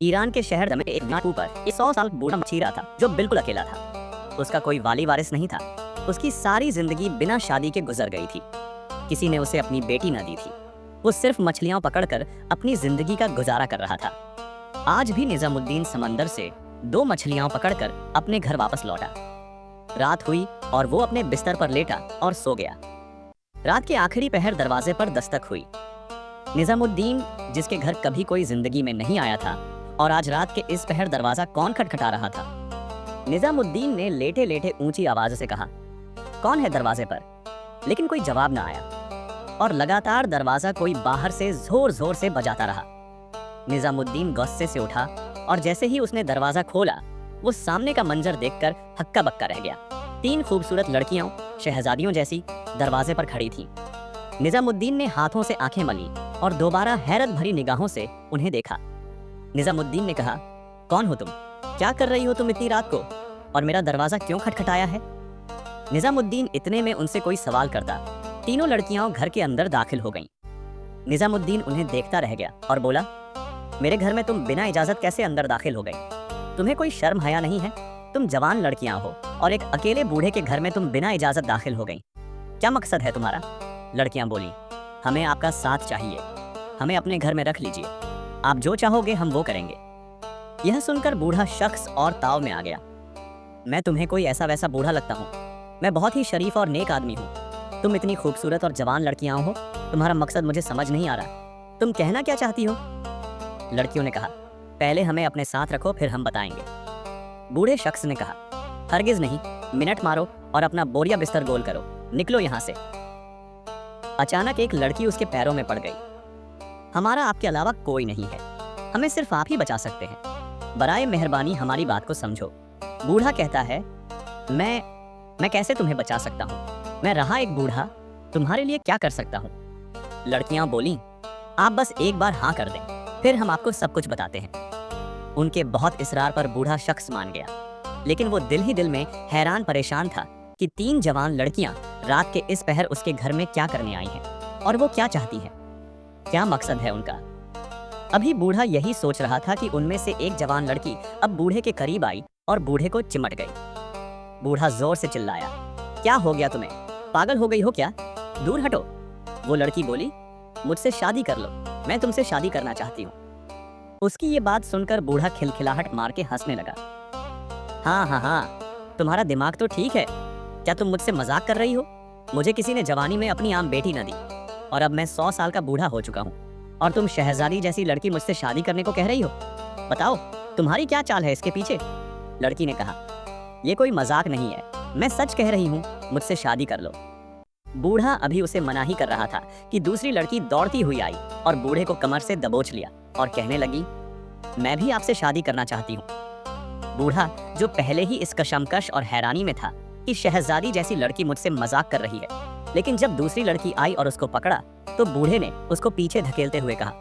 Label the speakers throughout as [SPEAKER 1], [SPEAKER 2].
[SPEAKER 1] Iran के शहर में एक टापू पर एक 100 साल बूढ़ा मछीरा था जो बिल्कुल अकेला था। उसका कोई वाली वारिस नहीं था। उसकी सारी जिंदगी बिना शादी के गुजर गई थी। किसी ने उसे अपनी बेटी न दी थी। वो सिर्फ मछलियां पकड़कर अपनी जिंदगी का गुजारा कर रहा था। आज भी निजामुद्दीन समंदर से 2 मछलियां पकड़कर अपने घर वापस लौटा। रात हुई और वो अपने बिस्तर पर लेटा और सो गया। रात के आखिरी पहर दरवाजे पर दस्तक हुई। निजामुद्दीन, जिसके घर कभी कोई जिंदगी में नहीं आया था, और आज रात के इस पहर दरवाजा कौन खटखटा रहा था? निजामुद्दीन ने लेटे लेटे ऊंची आवाज से कहा, कौन है दरवाजे पर? लेकिन कोई जवाब ना आया और लगातार दरवाजा कोई बाहर से जोर जोर से बजाता रहा। निजामुद्दीन गुस्से से उठा और जैसे ही उसने दरवाजा खोला, वो सामने का मंजर देखकर हक्का बक्का रह गया। 3 खूबसूरत लड़कियां शहजादियों जैसी दरवाजे पर खड़ी थीं। निजामुद्दीन ने हाथों से आंखें मली और दोबारा हैरत भरी निगाहों से उन्हें देखा। निजामुद्दीन ने कहा, कौन हो तुम? क्या कर रही हो तुम इतनी रात को? और मेरा दरवाजा क्यों खटखटाया है? निजामुद्दीन इतने में उनसे कोई सवाल करता। तीनों लड़कियां घर के अंदर दाखिल हो गईं। निजामुद्दीन उन्हें देखता रह गया और बोला, मेरे घर में तुम बिना इजाजत कैसे अंदर दाखिल हो गई? तुम्हें कोई शर्म हया नहीं है? तुम जवान लड़कियां हो और एक अकेले बूढ़े के घर में तुम बिना इजाजत दाखिल हो गई। क्या मकसद है तुम्हारा? लड़कियां बोली, हमें आपका साथ चाहिए, हमें अपने घर में रख लीजिए, आप जो चाहोगे हम वो करेंगे। यह सुनकर बूढ़ा शख्स और ताव में आ गया। मैं तुम्हें कोई ऐसा वैसा बूढ़ा लगता हूँ? मैं बहुत ही शरीफ और नेक आदमी हूँ। तुम इतनी खूबसूरत और जवान लड़कियां हो, तुम्हारा मकसद मुझे समझ नहीं आ रहा। तुम कहना क्या चाहती हो? लड़कियों ने कहा, पहले हमें अपने साथ रखो, फिर हम बताएंगे। बूढ़े शख्स ने कहा, हरगिज नहीं, मिनट मारो और अपना बोरिया बिस्तर गोल करो, निकलो यहाँ से। अचानक एक लड़की उसके पैरों में पड़ गई। हमारा आपके अलावा कोई नहीं है, हमें सिर्फ आप ही बचा सकते हैं, बराए मेहरबानी हमारी बात को समझो। बूढ़ा कहता है, मैं कैसे तुम्हें बचा सकता हूँ? मैं रहा एक बूढ़ा, तुम्हारे लिए क्या कर सकता हूँ? लड़कियां बोली, आप बस एक बार हाँ कर दें, फिर हम आपको सब कुछ बताते हैं। उनके बहुत इसरार पर बूढ़ा शख्स मान गया, लेकिन वो दिल ही दिल में हैरान परेशान था कि 3 जवान लड़कियां रात के इस पहर उसके घर में क्या करने आई हैं और वो क्या चाहती हैं, क्या मकसद है उनका। अभी बूढ़ा यही सोच रहा था कि उनमें से एक जवान लड़की अब बूढ़े के करीब आई और बूढ़े को चिमट गई। बूढ़ा जोर से चिल्लाया, क्या हो गया तुम्हें? पागल हो गई हो क्या? दूर हटो। वो लड़की बोली, मुझसे शादी कर लो, मैं तुमसे शादी करना चाहती हूँ। उसकी ये बात सुनकर बूढ़ा खिलखिलाहट मार के हंसने लगा। हाँ, तुम्हारा दिमाग तो ठीक है। क्या तुम मुझसे मजाक कर रही हो? मुझे किसी ने जवानी में अपनी आम बेटी न दी और अब मैं 100 साल का बूढ़ा हो चुका हूँ और तुम शहजादी जैसी लड़की मुझसे शादी करने को कह रही हो? बताओ, तुम्हारी क्या चाल है इसके पीछे? लड़की ने कहा, ये कोई मजाक नहीं है, मैं सच कह रही हूँ, मुझसे शादी कर लो। बूढ़ा अभी उसे मना ही कर रहा था कि दूसरी लड़की दौड़ती हुई आई और बूढ़े को कमर से दबोच लिया और कहने लगी, मैं भी आपसे शादी करना चाहती हूँ। बूढ़ा, जो पहले ही इस कशमकश और हैरानी में था कि शहजादी जैसी लड़की मुझसे मजाक कर रही है, लेकिन जब दूसरी लड़की आई और उसको पकड़ा तो बूढ़े ने उसको पीछे धकेलते हुए कहा,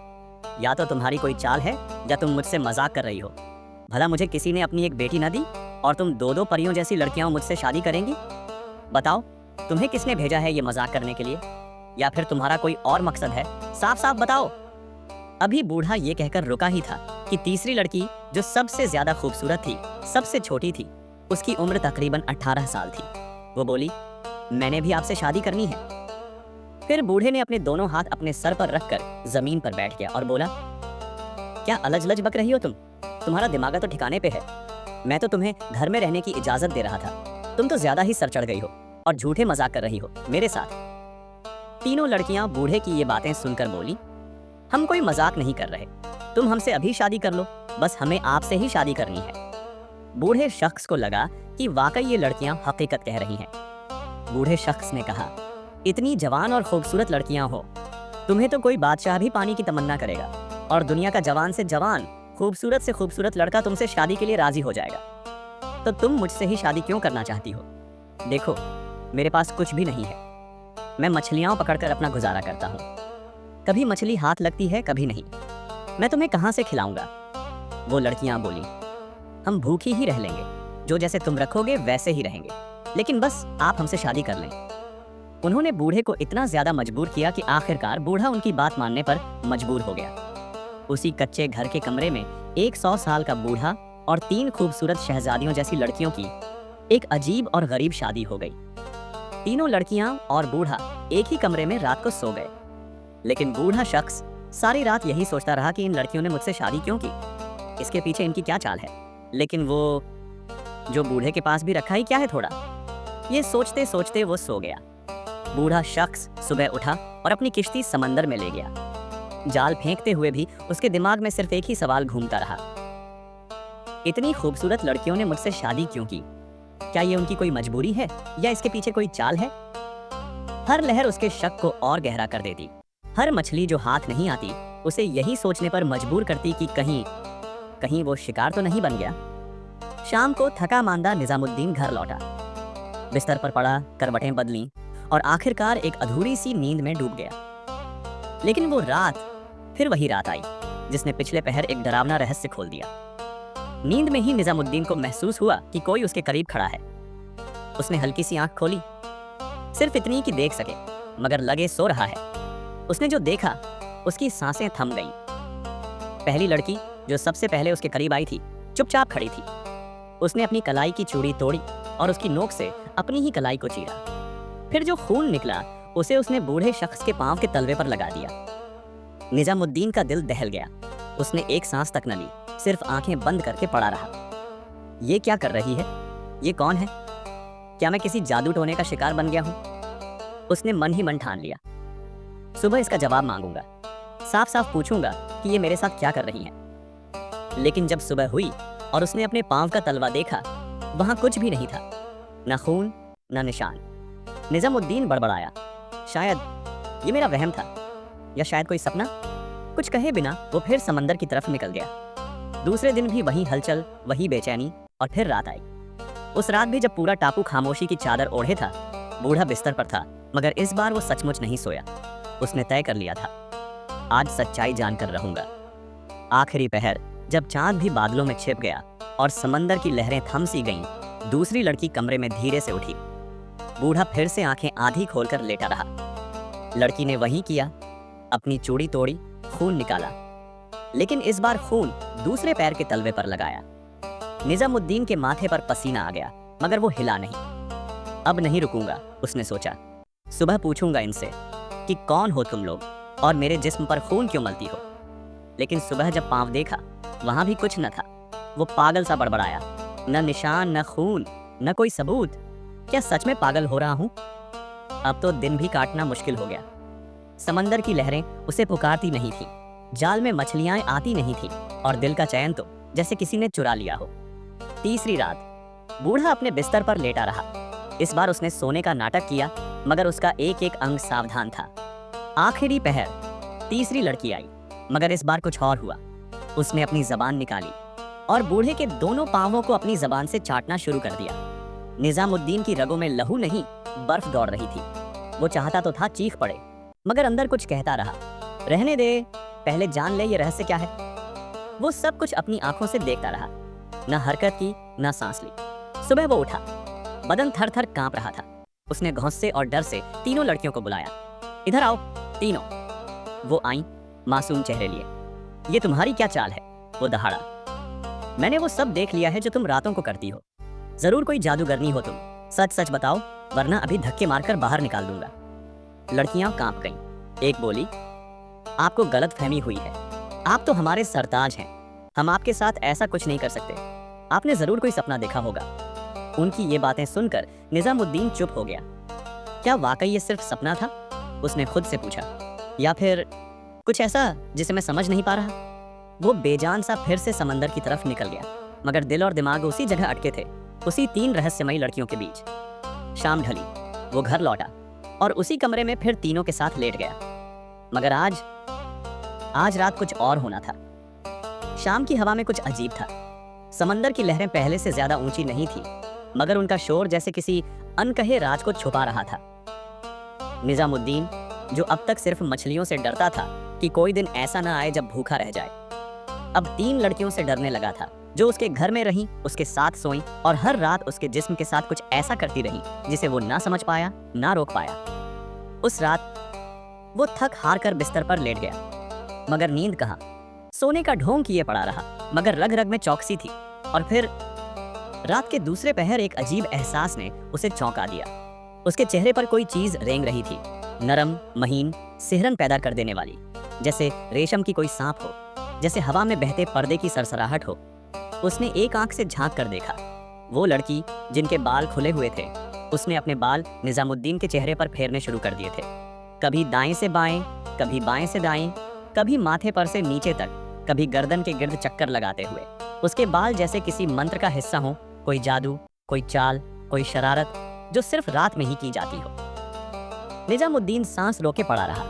[SPEAKER 1] या तो तुम्हारी कोई चाल है या तुम मुझसे मजाक कर रही हो। भला मुझे किसी ने अपनी एक बेटी न दी और तुम 2-2 परियों जैसी लड़कियां मुझसे शादी करेंगी? बताओ, तुम्हें किसने भेजा है ये मजाक करने के लिए, या फिर तुम्हारा कोई और मकसद है? साफ साफ बताओ। अभी बूढ़ा ये कहकर रुका ही था कि तीसरी लड़की, जो सबसे ज्यादा खूबसूरत थी, सबसे छोटी थी, उसकी उम्र तकरीबन 18 साल थी, वो बोली, मैंने भी आपसे शादी करनी है। फिर बूढ़े ने अपने दोनों हाथ अपने सर पर रखकर जमीन पर बैठ गया और बोला, क्या अलज-लज बक रही हो तुम? तुम्हारा दिमाग तो ठिकाने पे है। मैं तो तुम्हें घर में रहने की इजाजत दे रहा था, तुम तो ज्यादा ही सर चढ़ गई हो और झूठे मजाक कर रही हो मेरे साथ। तीनों लड़कियां बूढ़े की ये बातें सुनकर बोली, हम कोई मजाक नहीं कर रहे, तुम हमसे अभी शादी कर लो, बस हमें आपसे ही शादी करनी है। बूढ़े शख्स को लगा कि वाकई ये लड़कियां हकीकत कह रही हैं। बूढ़े शख्स ने कहा, इतनी जवान और खूबसूरत लड़कियां हो, तुम्हें तो कोई बादशाह भी पानी की तमन्ना करेगा और दुनिया का जवान से जवान, खूबसूरत से खूबसूरत लड़का तुमसे शादी के लिए राजी हो जाएगा। तो तुम मुझसे ही शादी क्यों करना चाहती हो? देखो, मेरे पास कुछ भी नहीं है, मैं मछलियां पकड़कर अपना गुजारा करता हूँ। कभी मछली हाथ लगती है, कभी नहीं। मैं तुम्हें कहाँ से खिलाऊंगा? वो लड़कियां बोली, हम भूखी ही रह लेंगे, जो जैसे तुम रखोगे वैसे ही रहेंगे, लेकिन बस आप हमसे शादी कर लें। उन्होंने बूढ़े को इतना ज्यादा मजबूर किया कि आखिरकार बूढ़ा उनकी बात मानने पर मजबूर हो गया। उसी कच्चे घर के कमरे में ایک 100 سال کا بوڑھا اور 3 خوبصورت شہزادیوں جیسی لڑکیوں کی ایک عجیب اور غریب شادی ہو گئی۔ تینوں لڑکیاں اور بوڑھا ایک ہی کمرے میں رات کو سو گئے، لیکن بوڑھا شخص ساری رات یہی سوچتا رہا کہ ان لڑکیوں نے مجھ سے شادی کیوں کی، اس کے پیچھے ان کی کیا چال ہے۔ لیکن وہ جو بوڑھے کے پاس بھی رکھا ہی کیا ہے تھوڑا، یہ سوچتے سوچتے وہ سو گیا۔ بوڑھا شخص صبح اٹھا اور اپنی کشتی سمندر میں لے گیا۔ جال پھینکتے ہوئے بھی اس کے دماغ میں صرف ایک ہی سوال گھومتا رہا، اتنی خوبصورت لڑکیوں نے مجھ سے شادی کیوں کی؟ کیا یہ ان کی کوئی مجبوری ہے یا اس کے پیچھے کوئی چال ہے؟ ہر لہر اس کے شک کو اور گہرا کر دیتی۔ ہر مچھلی جو ہاتھ نہیں آتی اسے یہی سوچنے پر مجبور کرتی کہ کہیں وہ شکار تو نہیں بن گیا۔ شام کو تھکا ماندہ نظام الدین گھر لوٹا، بستر پر پڑا، کروٹیں بدلیں اور آخرکار ایک ادھوری سی نیند میں ڈوب گیا۔ لیکن وہ رات پھر وہی رات آئی جس نے پچھلے پہر ایک ڈراونا رہسیہ کھول دیا۔ نیند میں ہی نظام الدین کو محسوس ہوا کہ کوئی اس کے قریب کھڑا ہے۔ اس نے ہلکی سی آنکھ کھولی، صرف اتنی کہ دیکھ سکے، مگر لگے سو رہا ہے۔ اس نے جو دیکھا اس کی سانسیں تھم گئیں۔ پہلی لڑکی جو سب سے پہلے اس کے قریب آئی تھی چپ چاپ کھڑی تھی۔ اس نے اپنی کلائی کی چوڑی توڑی اور اس کی نوک سے اپنی ہی کلائی کو چیرا۔ پھر جو خون نکلا اسے اس نے بوڑھے شخص کے پاؤں کے تلوے پر لگا دیا۔ نظام الدین کا دل دہل گیا۔ اس نے ایک سانس تک نہ لی، صرف آنکھیں بند کر کے پڑا رہا۔ یہ کیا کر رہی ہے؟ یہ کون ہے؟ کیا میں کسی جادو ٹونے کا شکار بن گیا ہوں؟ اس نے من ہی من ٹھان لیا، صبح اس کا جواب مانگوں گا، صاف صاف پوچھوں گا کہ یہ میرے ساتھ کیا کر رہی ہیں۔ لیکن جب صبح ہوئی اور اس نے اپنے پاؤں کا تلوا دیکھا، وہاں کچھ بھی نہیں تھا، نہ خون نہ نشان۔ نظام الدین بڑبڑایا، شاید یہ میرا وہم تھا یا شاید کوئی سپنا۔ کچھ کہے بنا وہ پھر سمندر کی طرف نکل گیا۔ دوسرے دن بھی وہی ہلچل، وہی بے چینی، اور پھر رات آئی۔ اس رات بھی جب پورا ٹاپو خاموشی کی چادر اوڑھے تھا، بوڑھا بستر پر تھا، مگر اس بار وہ سچ مچ نہیں سویا۔ اس نے طے کر لیا تھا، آج سچائی جان کر رہوں گا۔ آخری پہر جب چاند بھی بادلوں میں چھپ گیا اور سمندر کی لہریں تھم سی گئیں، دوسری لڑکی کمرے میں دھیرے سے اٹھی۔ بوڑھا پھر سے آنکھیں آدھی کھول کر لیٹا رہا۔ لڑکی نے وہی کیا، اپنی چوڑی توڑی، خون نکالا، لیکن اس بار خون دوسرے پیر کے تلوے پر لگایا۔ نظام الدین کے ماتھے پر پسینہ آ گیا، مگر وہ ہلا نہیں۔ اب نہیں رکوں گا، اس نے سوچا، صبح پوچھوں گا ان سے کہ کون ہو تم لوگ اور میرے جسم پر خون کیوں ملتی ہو۔ لیکن صبح جب پاؤں دیکھا وہاں بھی کچھ نہ تھا۔ وہ پاگل سا بڑبڑایا، نہ نشان، نہ خون، نہ کوئی ثبوت۔ کیا سچ میں پاگل ہو رہا ہوں؟ اب تو دن بھی کاٹنا مشکل ہو گیا۔ سمندر کی لہریں اسے پکارتی نہیں تھیں، جال میں مچھلیاں آتی نہیں تھیں، اور دل کا چین تو جیسے کسی نے چرا لیا ہو۔ تیسری رات بوڑھا اپنے بستر پر لیٹا رہا۔ اس بار اس نے سونے کا ناٹک کیا، مگر اس کا ایک ایک انگ ساودھان تھا۔ آخری پہر تیسری لڑکی آئی، مگر اس بار کچھ اور ہوا۔ اس نے اپنی زبان نکالی اور بوڑھے کے دونوں پاؤں کو اپنی زبان سے چاٹنا شروع کر دیا۔ نظام الدین کی رگوں میں لہو نہیں، برف دوڑ رہی تھی۔ وہ چاہتا تو تھا چیخ پڑے، مگر اندر کچھ کہتا رہا، رہنے دے، پہلے جان لے یہ رہسیہ کیا ہے۔ وہ سب کچھ اپنی آنکھوں سے دیکھتا رہا، نہ حرکت کی نہ سانس لی۔ صبح وہ اٹھا، بدن تھر تھر کانپ رہا تھا۔ اس نے غصے اور ڈر سے تینوں لڑکیوں کو بلایا، ادھر آؤ تینوں۔ وہ آئیں، معصوم چہرے لیے۔ یہ تمہاری کیا چال ہے؟ وہ دہاڑا، میں نے وہ سب دیکھ لیا ہے جو تم راتوں کو کرتی ہو۔ ضرور کوئی جادوگرنی ہو تم، سچ سچ بتاؤ ورنہ ابھی دھکے مار کر باہر نکال دوں گا۔ لڑکیاں کانپ گئیں۔ ایک بولی، آپ کو غلط فہمی ہوئی ہے، آپ تو ہمارے سرتاج ہیں، ہم آپ کے ساتھ ایسا کچھ نہیں کر سکتے، آپ نے ضرور کوئی سپنا دیکھا ہوگا۔ ان کی یہ باتیں سن کر نظام الدین چپ ہو گیا۔ کیا واقعی یہ صرف سپنا تھا؟ اس نے خود سے پوچھا، یا پھر کچھ ایسا جسے میں سمجھ نہیں پا رہا؟ وہ بے جان سا پھر سے سمندر کی طرف نکل گیا، مگر دل اور دماغ اسی جگہ اٹکے تھے، اسی 3 رہسیہمئی لڑکیوں کے بیچ۔ شام ڈھلی، وہ گھر لوٹا اور اسی کمرے میں پھر تینوں کے ساتھ لیٹ گیا، مگر آج رات کچھ اور ہونا تھا۔ شام کی ہوا میں کچھ عجیب تھا۔ سمندر کی لہریں پہلے سے زیادہ اونچی نہیں تھی، مگر ان کا شور جیسے کسی انکہے راز کو چھپا رہا تھا۔ نظام الدین جو اب تک صرف مچھلیوں سے ڈرتا تھا کہ کوئی دن ایسا نہ آئے جب بھوکا رہ جائے، اب 3 لڑکیوں سے ڈرنے لگا تھا جو اس کے گھر میں رہیں، اس کے ساتھ سوئیں اور ہر رات اس کے جسم کے ساتھ کچھ ایسا کرتی رہیں جسے وہ نہ سمجھ پایا نہ روک پایا۔ اس رات وہ تھک ہار کر بستر پر لیٹ گیا، مگر نیند کہاں، سونے کا ڈھونگ کیے پڑا رہا۔ मगर रग रग में चौकसी थी। और फिर रात के दूसरे पहर एक अजीब एहसास ने उसे चौंका दिया। उसके चेहरे पर कोई चीज रेंग रही थी, नरम, महीन, सिहरन पैदा कर देने वाली, जैसे रेशम की कोई सांप हो, जैसे हवा में बहते पर्दे की सरसराहट हो। उसने एक आंख से झांक कर देखा। वो लड़की जिनके बाल खुले हुए थे, उसने अपने बाल निजामुद्दीन के चेहरे पर फेरने शुरू कर दिए थे, कभी दाएं से बाएं, कभी बाएं से दाएं, कभी माथे पर से नीचे तक, कभी गर्दन के गिर्द चक्कर लगाते हुए। उसके बाल जैसे किसी मंत्र का हिस्सा हो, कोई जादू, कोई चाल, कोई शरारत जो सिर्फ रात में ही की जाती हो। निजामुद्दीन सांस रोके पड़ा रहा,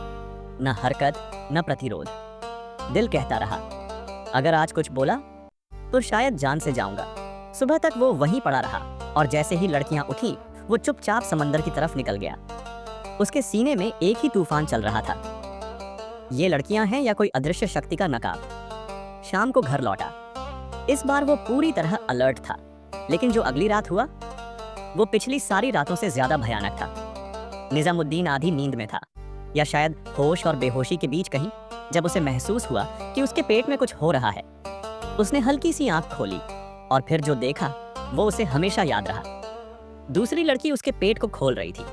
[SPEAKER 1] न हरकत न प्रतिरोध। दिल कहता रहा, अगर आज कुछ बोला तो शायद जान से जाऊंगा। सुबह तक वो वहीं पड़ा रहा और जैसे ही लड़कियां उठी वो चुपचाप समंदर की तरफ निकल गया। उसके सीने में एक ही तूफान चल रहा था। ये लड़कियां हैं या कोई अदृश्य शक्ति का नकाब। शाम को घर लौटा। इस बार वो पूरी तरह अलर्ट था, लेकिन जो अगली रात हुआ वो पिछली सारी रातों से ज्यादा भयानक था। निजामुद्दीन आधी नींद में था, या शायद होश और बेहोशी के बीच कहीं, जब उसे महसूस हुआ कि उसके पेट में कुछ हो रहा है। उसने हल्की सी आंख खोली और फिर जो देखा वो उसे हमेशा याद रहा। दूसरी लड़की उसके पेट को खोल रही थी।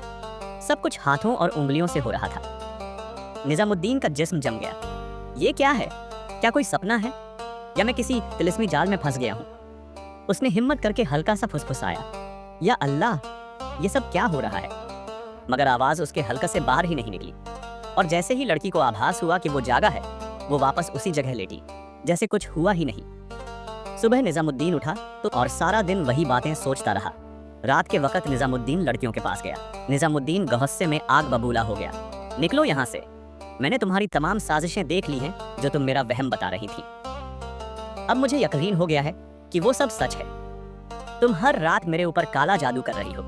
[SPEAKER 1] सब कुछ हाथों और उंगलियों से हो रहा था। निजामुद्दीन का जिस्म जम गया। ये क्या है? क्या कोई सपना है या मैं किसी तिलिस्मी जाल में फंस गया हूं? उसने हिम्मत करके हल्का सा फुसफुसाया, या अल्लाह, ये सब क्या हो रहा है? मगर आवाज उसके हलक से बाहर ही नहीं निकली। और जैसे ही लड़की को आभास हुआ कि वो जागा है, वो वापस उसी जगह लेटी, जैसे कुछ हुआ ही नहीं। सुबह निजामुद्दीन उठा तो और सारा दिन वही बातें सोचता रहा। रात के वक्त निजामुद्दीन लड़कियों के पास गया। निजामुद्दीन गुस्से में आग बबूला हो गया। निकलो यहाँ से, मैंने तुम्हारी तमाम साजिशें देख ली हैं जो तुम मेरा वहम बता रही थी। अब मुझे यकीन हो गया है कि वो सब सच है। तुम हर रात मेरे ऊपर काला जादू कर रही हो।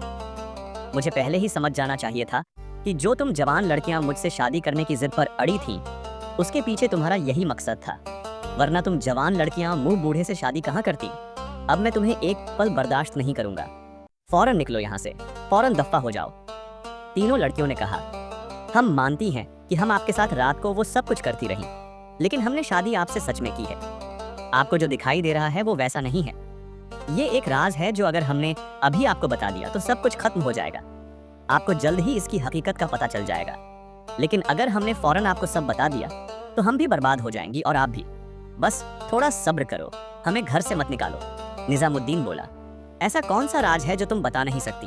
[SPEAKER 1] मुझे पहले ही समझ जाना चाहिए था कि जो तुम जवान लड़कियां मुझसे शादी करने की जिद पर अड़ी थीं, उसके पीछे तुम्हारा यही मकसद था, वरना तुम जवान लड़कियां मुंह बूढ़े से शादी कहाँ करती। अब मैं तुम्हें एक पल बर्दाश्त नहीं करूंगा। फौरन निकलो यहाँ से, फौरन दफा हो जाओ। तीनों लड़कियों ने कहा, हम मानती हैं कि हम आपके साथ रात को वो सब कुछ करती रहीं, लेकिन हमने शादी आपसे सच में की है। आपको जो दिखाई दे रहा है वो वैसा नहीं है। ये एक राज है जो अगर हमने अभी आपको बता दिया तो सब कुछ खत्म हो जाएगा। आपको जल्द ही इसकी हकीकत का पता चल जाएगा। लेकिन अगर हमने फौरन आपको सब बता दिया तो हम भी बर्बाद हो जाएंगी और आप भी। बस थोड़ा सब्र करो, हमें घर से मत निकालो। निजामुद्दीन बोला, ऐसा कौन सा राज है जो तुम बता नहीं सकती?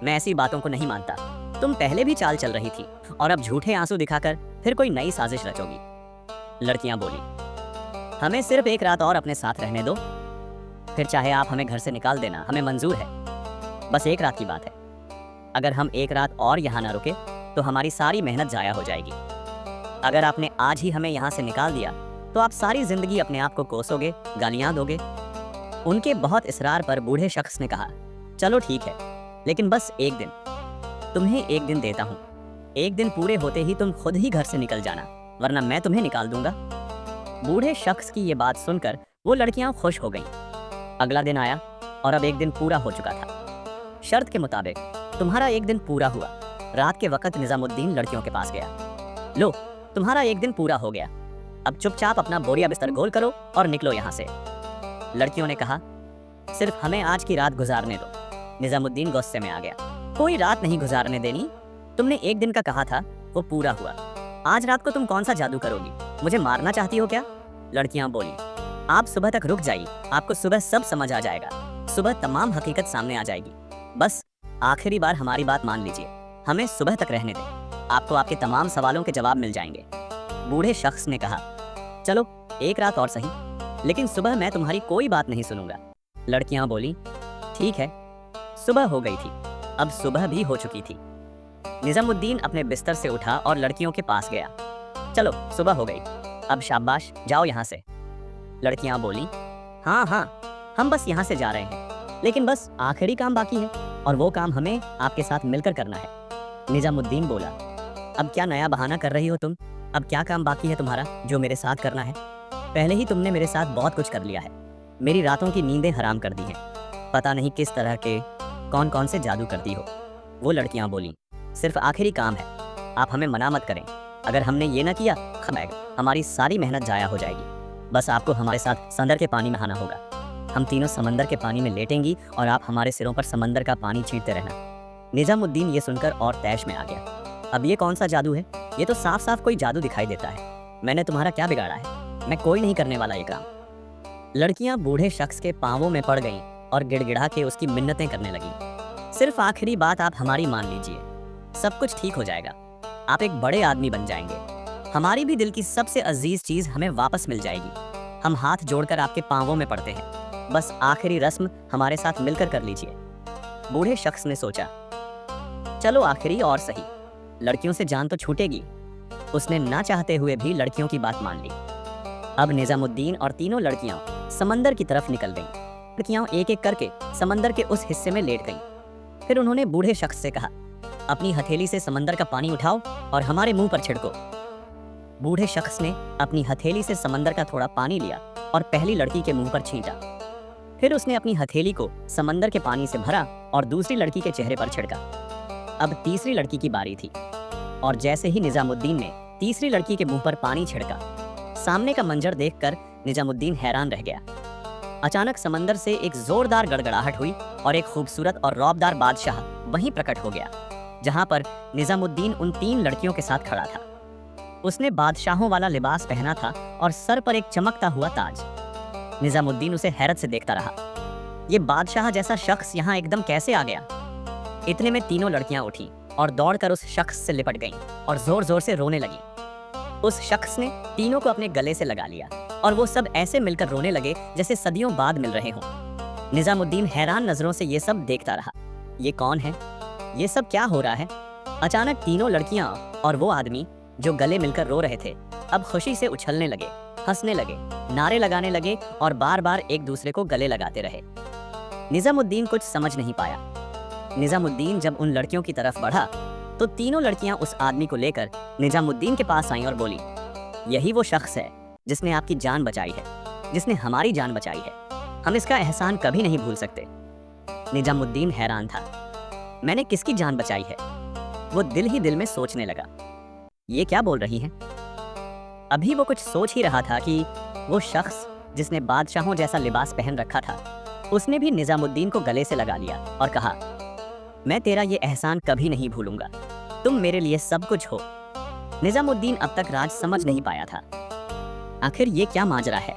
[SPEAKER 1] मैं ऐसी बातों को नहीं मानता। तुम पहले भी चाल चल रही थी और अब झूठे आंसू दिखाकर फिर कोई नई साजिश रचोगी। लड़कियां बोली, हमें सिर्फ एक रात और अपने साथ रहने दो, फिर चाहे आप हमें घर से निकाल देना, हमें मंजूर है। बस एक रात की बात है। अगर हम एक रात और यहाँ ना रुके तो हमारी सारी मेहनत जाया हो जाएगी। अगर आपने आज ही हमें यहाँ से निकाल दिया तो आप सारी जिंदगी अपने आप को कोसोगे, गालियाँ दोगे। उनके बहुत इसरार पर बूढ़े शख्स ने कहा, चलो ठीक है, लेकिन बस एक दिन। तुम्हें एक दिन देता हूँ। एक दिन पूरे होते ही तुम खुद ही घर से निकल जाना, वरना मैं तुम्हें निकाल दूंगा। बूढ़े शख्स की ये बात सुनकर वो लड़कियां खुश हो गईं। अगला दिन आया और अब एक दिन पूरा हो चुका था। शर्त के मुताबिक तुम्हारा एक दिन पूरा हुआ। रात के वक्त निजामुद्दीन लड़कियों के पास गया। लो, तुम्हारा एक दिन पूरा हो गया। अब चुपचाप अपना बोरिया बिस्तर गोल करो और निकलो यहाँ से। लड़कियों ने कहा, सिर्फ हमें आज की रात गुजारने दो। निजामुद्दीन गुस्से में आ गया, कोई रात नहीं गुजारने देनी। तुमने एक दिन का कहा था, वो पूरा हुआ। आज रात को तुम कौन सा जादू करोगी? मुझे मारना चाहती हो क्या? लड़कियां बोली, आप सुबह तक रुक जाइए, आपको सुबह सब समझ आ जाएगा। सुबह तमाम हकीकत सामने आ जाएगी। बस आखिरी बार हमारी बात मान लीजिए, हमें सुबह तक रहने दें, आपको आपके तमाम सवालों के जवाब मिल जाएंगे। बूढ़े शख्स ने कहा, चलो एक रात और सही, लेकिन सुबह मैं तुम्हारी कोई बात नहीं सुनूंगा। लड़कियां बोली, ठीक है। सुबह हो गई थी, अब सुबह भी हो चुकी थी। निजामुद्दीन अपने बिस्तर से उठा और लड़कियों के पास गया। चलो सुबह हो गई, अब शाबाश, जाओ यहाँ से। लड़कियां बोली, हाँ हाँ, हम बस यहाँ से जा रहे हैं, लेकिन बस आखिरी काम बाकी है और वो काम हमें आपके साथ मिलकर करना है। निजामुद्दीन बोला, अब क्या नया बहाना कर रही हो तुम? अब क्या काम बाकी है तुम्हारा जो मेरे साथ करना है? पहले ही तुमने मेरे साथ बहुत कुछ कर लिया है, मेरी रातों की नींदें हराम कर दी हैं। पता नहीं किस तरह के कौन कौन से जादू करती हो। वो लड़कियां बोली, सिर्फ आखिरी काम है, आप हमें मना मत करें। अगर हमने ये ना किया, हमारी सारी मेहनत जाया हो जाएगी। बस आपको हमारे साथ समंदर के पानी में नहाना होगा। हम तीनों समंदर के पानी में लेटेंगी और आप हमारे सिरों पर समंदर का पानी छींटते रहना। निजामुद्दीन ये सुनकर और तैश में आ गया। अब ये कौन सा जादू है? ये तो साफ साफ कोई जादू दिखाई देता है। मैंने तुम्हारा क्या बिगाड़ा है? मैं कोई नहीं करने वाला ये काम। लड़कियां बूढ़े शख्स के पांवों में पड़ गईं और गिड़गिड़ा के उसकी मिन्नतें करने लगीं। सिर्फ आखिरी बात आप हमारी मान लीजिए, सब कुछ ठीक हो जाएगा। आप एक बड़े आदमी बन जाएंगे। हमारी भी दिल की सबसे अजीज चीज हमें वापस मिल जाएगी। हम हाथ जोड़कर आपके पांवों में पड़ते हैं। बस आखिरी रस्म हमारे साथ मिलकर कर लीजिए। बूढ़े शख्स ने सोचा, चलो आखिरी और सही, लड़कियों से जान तो छूटेगी। उसने ना चाहते हुए भी लड़कियों की बात मान ली। अब निजामुद्दीन और तीनों लड़कियां समंदर की तरफ निकल गईं। लड़कियां एक एक करके समंदर के उस हिस्से में लेट गईं। फिर उन्होंने बूढ़े शख्स से कहा, अपनी हथेली से समंदर का पानी उठाओ और हमारे मुंह पर छिड़को। बूढ़े शख्स ने अपनी हथेली से समंदर का थोड़ा पानी लिया और पहली लड़की के मुंह पर छींटा। फिर उसने अपनी हथेली को समंदर के पानी से भरा और दूसरी लड़की के चेहरे पर छिड़का। अब तीसरी लड़की की बारी थी और जैसे ही निजामुद्दीन ने तीसरी लड़की के मुंह पर पानी छिड़का, सामने का मंजर देखकर निजामुद्दीन हैरान रह गया। अचानक समंदर से एक जोरदार गड़गड़ाहट हुई और एक खूबसूरत और रौबदार बादशाह वहीं प्रकट हो गया, जहां पर निजामुद्दीन उन तीन लड़कियों के साथ खड़ा था। उसने बादशाहों वाला लिबास पहना था और सर पर एक चमकता हुआ ताज। निजामुद्दीन उसे हैरत से देखता रहा। ये बादशाह जैसा शख्स यहाँ एकदम कैसे आ गया? इतने में तीनों लड़कियां उठी और दौड़कर उस शख्स से लिपट गईं और जोर जोर से रोने लगीं। उस शख्स ने तीनों को अपने गले से लगा लिया और वो सब ऐसे मिलकर रोने लगे जैसे सदियों बाद मिल रहे हों। निजामुद्दीन हैरान नजरों से ये सब देखता रहा। ये कौन है? ये सब क्या हो रहा है? अचानक तीनों लड़कियां और वो आदमी जो गले मिलकर रो रहे थे, अब खुशी से उछलने लगे, हंसने लगे, नारे लगाने लगे और बार बार एक दूसरे को गले लगाते रहे। निजामुद्दीन कुछ समझ नहीं पाया। निजामुद्दीन जब उन लड़कियों की तरफ बढ़ा तो तीनों लड़कियां उस आदमी को लेकर निजामुद्दीन के पास आईं और बोली, यही वो शख्स है जिसने आपकी जान बचाई है, जिसने हमारी जान बचाई है। हम इसका एहसान कभी नहीं भूल सकते। निजामुद्दीन हैरान था। मैंने किसकी जान बचाई है? वो दिल ही दिल में सोचने लगा, ये क्या बोल रही हैं? अभी वो कुछ सोच ही रहा था कि वो शख्स जिसने बादशाहों जैसा लिबास पहन रखा था, उसने भी निजामुद्दीन को गले से लगा लिया और कहा, मैं तेरा ये एहसान कभी नहीं भूलूंगा, तुम मेरे लिए सब कुछ हो। निजामुद्दीन अब तक राज समझ नहीं पाया था। आखिर ये क्या माजरा है?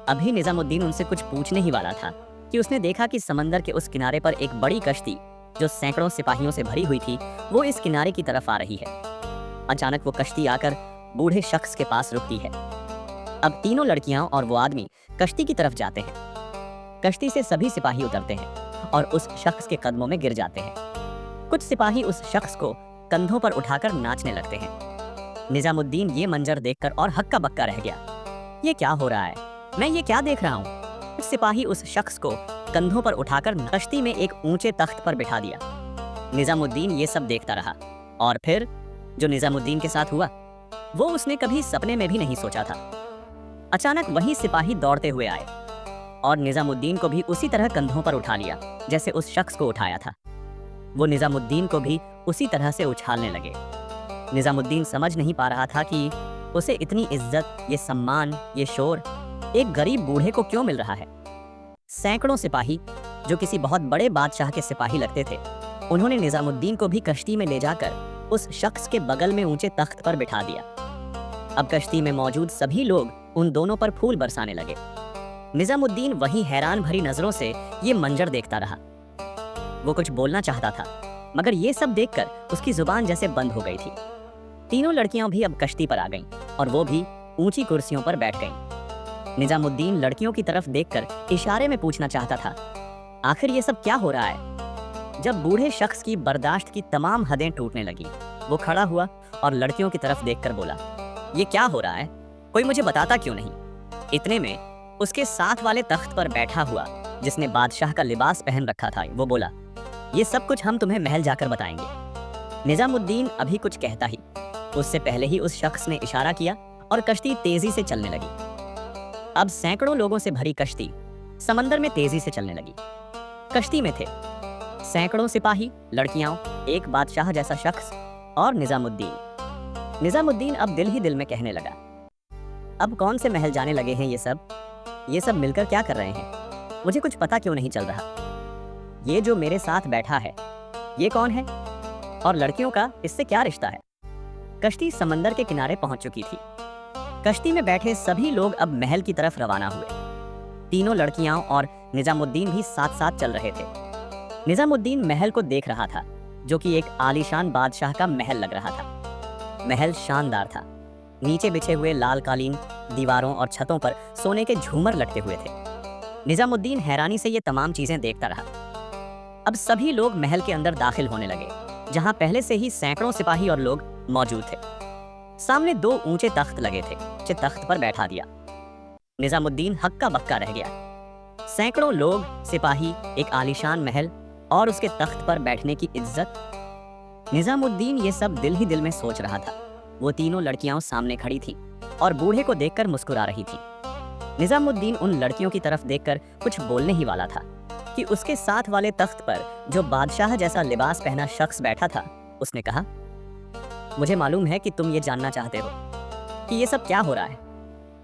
[SPEAKER 1] अभी निजामुद्दीन उनसे कुछ पूछने ही वाला था कि उसने देखा कि समंदर के उस किनारे पर एक बड़ी कश्ती जो सैकड़ों सिपाहियों से भरी हुई थी, वो इस किनारे की तरफ आ रही है। अचानक वो कश्ती आकर बूढ़े शख्स के पास रुकती है। अब तीनों लड़कियां और वो आदमी कश्ती की तरफ जाते हैं। कश्ती से सभी सिपाही उतरते हैं और उस शख्स के कदमों में गिर जाते हैं। कुछ सिपाही उस शख्स को कंधों पर उठाकर नाचने लगते हैं। निजामुद्दीन ये मंजर देखकर और हक्का बक्का रह गया। ये क्या हो रहा है? मैं ये क्या देख रहा हूँ? कुछ सिपाही उस शख्स को कंधों पर उठाकर कश्ती में एक ऊंचे तख्त पर बिठा दिया। निजामुद्दीन ये सब देखता रहा और फिर जो निजामुद्दीन के साथ हुआ वो उसने कभी सपने में भी नहीं सोचा था। अचानक वही सिपाही दौड़ते हुए आए और निजामुद्दीन को भी उसी तरह कंधों पर उठा लिया जैसे उस शख्स को उठाया था। वो निजामुद्दीन को भी उसी तरह से उछालने लगे। निजामुद्दीन समझ नहीं पा रहा था कि उसे इतनी इज्जत, ये सम्मान, ये शोर एक गरीब बूढ़े को क्यों मिल रहा है। सैकड़ों सिपाही जो किसी बहुत बड़े बादशाह के सिपाही लगते थे, उन्होंने निजामुद्दीन को भी कश्ती में ले जाकर उस शख्स के बगल में ऊंचे तख्त पर बिठा दिया। अब कश्ती में मौजूद सभी लोग उन दोनों पर फूल बरसाने लगे। निजामुद्दीन वहीं हैरान भरी नजरों से ये मंजर देखता रहा। वो कुछ बोलना चाहता था, मगर ये सब देखकर उसकी जुबान जैसे बंद हो गई थी। तीनों लड़कियां भी अब कश्ती पर आ गईं और वो भी ऊंची कुर्सियों पर बैठ गईं। निजामुद्दीन लड़कियों की तरफ देखकर इशारे में पूछना चाहता था, आखिर ये सब क्या हो रहा है? जब बूढ़े शख्स की बर्दाश्त की तमाम हदें टूटने लगी, वो खड़ा हुआ और लड़कियों की तरफ देखकर बोला, ये क्या हो रहा है? कोई मुझे बताता क्यों नहीं? इतने में उसके साथ वाले तख्त पर बैठा हुआ जिसने बादशाह का लिबास पहन रखा था, वो बोला, ये सब कुछ हम तुम्हें महल जाकर बताएंगे। निजामुद्दीन अभी कुछ कहता ही उससे पहले ही उस शख्स ने इशारा किया और कश्ती तेजी से चलने लगी। अब सैकड़ों लोगों से भरी कश्ती समंदर में तेजी से चलने लगी। कश्ती में थे सैकड़ों सिपाही, लड़कियां, एक बादशाह जैसा शख्स और निजामुद्दीन। निजामुद्दीन अब दिल ही दिल में कहने लगा, اب کون سے محل جانے لگے ہیں یہ سب مل کر کیا کر رہے ہیں؟ مجھے کچھ پتا کیوں نہیں چل رہا؟ یہ جو میرے ساتھ بیٹھا ہے یہ کون ہے؟ اور لڑکیوں کا اس سے کیا رشتہ ہے؟ کشتی سمندر کے کنارے پہنچ چکی تھی۔ کشتی میں بیٹھے سبھی لوگ اب محل کی طرف روانہ ہوئے۔ تینوں لڑکیاں اور نظام الدین بھی ساتھ ساتھ چل رہے تھے۔ نظام الدین محل کو دیکھ رہا تھا، جو کہ ایک عالیشان بادشاہ کا محل لگ رہا تھا۔ محل شاندار تھا۔ نیچے بچھے ہوئے لال قالین، دیواروں اور چھتوں پر سونے کے جھومر لٹکے ہوئے تھے۔ نظام الدین حیرانی سے یہ تمام چیزیں دیکھتا رہا۔ اب سبھی لوگ محل کے اندر داخل ہونے لگے، جہاں پہلے سے ہی سینکڑوں سپاہی اور لوگ موجود تھے۔ سامنے 2 اونچے تخت لگے تھے، جس تخت پر بیٹھا دیا۔ نظام الدین ہکا بکا رہ گیا۔ سینکڑوں لوگ، سپاہی، ایک عالیشان محل اور اس کے تخت پر بیٹھنے کی عزت۔ نظام الدین یہ سب دل ہی دل میں سوچ رہا تھا۔ وہ تینوں لڑکیاں سامنے کھڑی تھیں اور بوڑھے کو دیکھ کر مسکرا رہی تھیں۔ نظام الدین ان لڑکیوں کی طرف دیکھ کر کچھ بولنے ہی والا تھا کہ اس کے ساتھ والے تخت پر جو بادشاہ جیسا لباس پہنا شخص بیٹھا تھا، اس نے کہا، مجھے معلوم ہے کہ تم یہ جاننا چاہتے ہو کہ یہ سب کیا ہو رہا ہے۔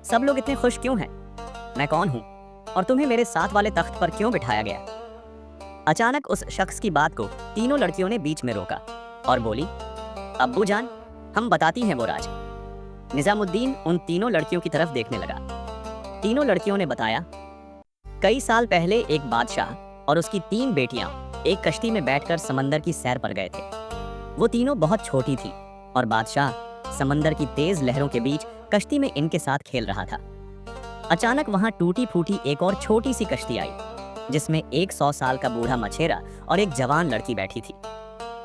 [SPEAKER 1] سب لوگ اتنے خوش کیوں ہیں؟ میں کون ہوں اور تمہیں میرے ساتھ والے تخت پر کیوں بٹھایا گیا؟ اچانک اس شخص کی بات کو تینوں لڑکیوں نے بیچ میں روکا اور بولی، ابو جان، ہم بتاتی ہیں وہ راج۔ نظام الدین ان تینوں لڑکیوں کی طرف دیکھنے لگا۔ تینوں لڑکیوں نے بتایا، کئی سال پہلے ایک بادشاہ اور اس کی 3 بیٹیاں ایک کشتی میں بیٹھ کر سمندر کی سیر پر گئے تھے۔ وہ تینوں بہت چھوٹی تھیں اور بادشاہ سمندر کی تیز لہروں کے بیچ کشتی میں ان کے ساتھ کھیل رہا تھا۔ اچانک وہاں ٹوٹی پھوٹی ایک اور چھوٹی سی کشتی آئی، جس میں 100 سال کا بوڑھا مچھیرا اور ایک جوان لڑکی بیٹھی تھی۔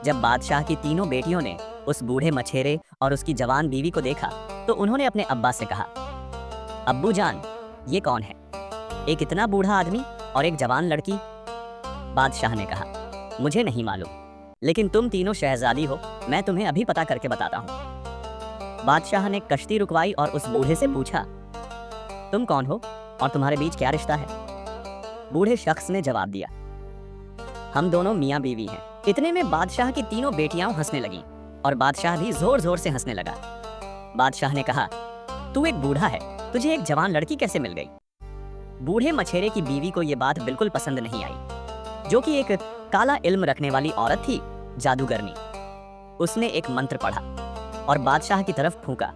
[SPEAKER 1] جب بادشاہ کی تینوں بیٹیوں نے اس بوڑھے مچھیرے اور اس کی جوان بیوی کو دیکھا تو انہوں نے اپنے ابا سے کہا، ابو جان، یہ کون ہے؟ ایک اتنا بوڑھا آدمی اور ایک جوان لڑکی؟ بادشاہ نے کہا، مجھے نہیں معلوم، لیکن تم تینوں شہزادی ہو، میں تمہیں ابھی پتا کر کے بتاتا ہوں۔ بادشاہ نے کشتی رکوائی اور اس بوڑھے سے پوچھا، تم کون ہو اور تمہارے بیچ کیا رشتہ ہے؟ بوڑھے شخص نے جواب دیا، ہم دونوں میاں بیوی ہیں۔ اتنے میں بادشاہ کی تینوں بیٹیاں ہنسنے لگیں اور بادشاہ بھی زور زور سے ہنسنے لگا۔ بادشاہ نے کہا، تو ایک بوڑھا ہے، تجھے ایک جوان لڑکی کیسے مل گئی؟ بوڑھے مچھیرے کی بیوی کو یہ بات بالکل پسند نہیں آئی، جو کہ ایک کالا علم رکھنے والی عورت تھی، جادوگرنی۔ اس نے ایک منتر پڑھا اور بادشاہ کی طرف پھونکا۔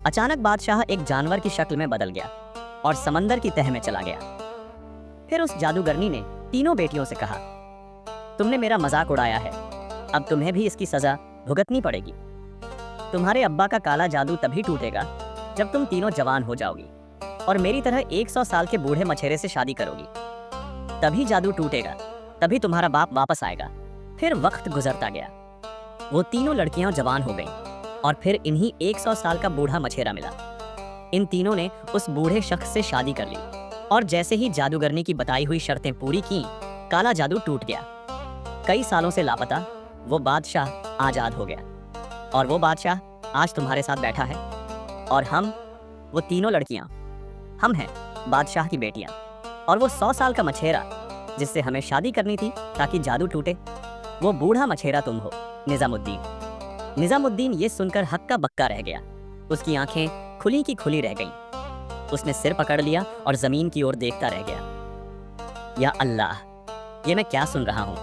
[SPEAKER 1] اچانک بادشاہ ایک جانور کی شکل میں بدل گیا اور سمندر کی تہہ میں چلا گیا۔ پھر اس جادوگرنی نے تینوں بیٹیوں سے کہا، تم نے میرا مذاق اڑایا ہے، اب تمہیں بھی اس کی سزا بھگتنی پڑے گی۔ تمہارے ابا کا کالا جادو تبھی ٹوٹے گا جب تم تینوں جوان ہو جاؤ گی اور میری طرح 100 سال کے بوڑھے مچھیرے سے شادی کرو گی۔ تبھی جادو ٹوٹے گا، تبھی تمہارا باپ واپس آئے گا۔ پھر وقت گزرتا گیا، وہ تینوں لڑکیاں جوان ہو گئیں اور پھر انہی 100 سال کا بوڑھا مچھیرا ملا۔ ان تینوں نے اس بوڑھے شخص سے شادی کر لی اور جیسے ہی جادوگرنی کی بتائی ہوئی شرطیں پوری کیں، کالا جادو ٹوٹ گیا۔ کئی سالوں سے لاپتہ وہ بادشاہ آزاد ہو گیا، اور وہ بادشاہ آج تمہارے ساتھ بیٹھا ہے، اور ہم، وہ تینوں لڑکیاں، ہم ہیں بادشاہ کی بیٹیاں، اور وہ 100 سال کا مچھیرا جس سے ہمیں شادی کرنی تھی تاکہ جادو ٹوٹے، وہ بوڑھا مچھیرا تم ہو، نظام الدین۔ نظام الدین یہ سن کر ہکا بکا رہ گیا۔ اس کی آنکھیں کھلی کی کھلی رہ گئیں۔ اس نے سر پکڑ لیا اور زمین کی اور دیکھتا رہ گیا۔ یا اللہ، یہ میں کیا سن رہا ہوں؟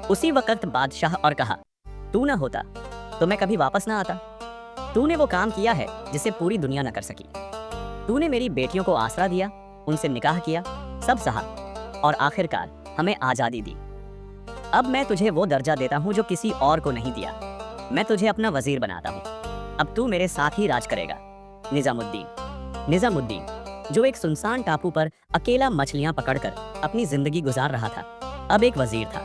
[SPEAKER 1] اسی وقت بادشاہ اور کہا، تو نہ ہوتا تو میں کبھی واپس نہ آتا۔ تو نے وہ کام کیا ہے جسے پوری دنیا نہ کر سکی۔ تو نے میری بیٹیوں کو آسرا دیا، ان سے نکاح کیا، سب سہا، اور آخرکار ہمیں آزادی دی۔ اب میں تجھے وہ درجہ دیتا ہوں جو کسی اور کو نہیں دیا۔ میں تجھے اپنا وزیر بناتا ہوں۔ اب تو میرے ساتھ ہی راج کرے گا۔ نظام الدین جو ایک سنسان ٹاپو پر اکیلا مچھلیاں پکڑ کر اپنی زندگی گزار رہا تھا، اب ایک وزیر تھا،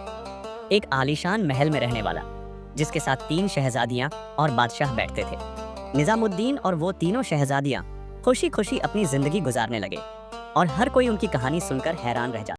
[SPEAKER 1] ایک عالیشان محل میں رہنے والا، جس کے ساتھ 3 شہزادیاں اور بادشاہ بیٹھتے تھے۔ نظام الدین اور وہ تینوں شہزادیاں خوشی خوشی اپنی زندگی گزارنے لگے، اور ہر کوئی ان کی کہانی سن کر حیران رہ جاتا۔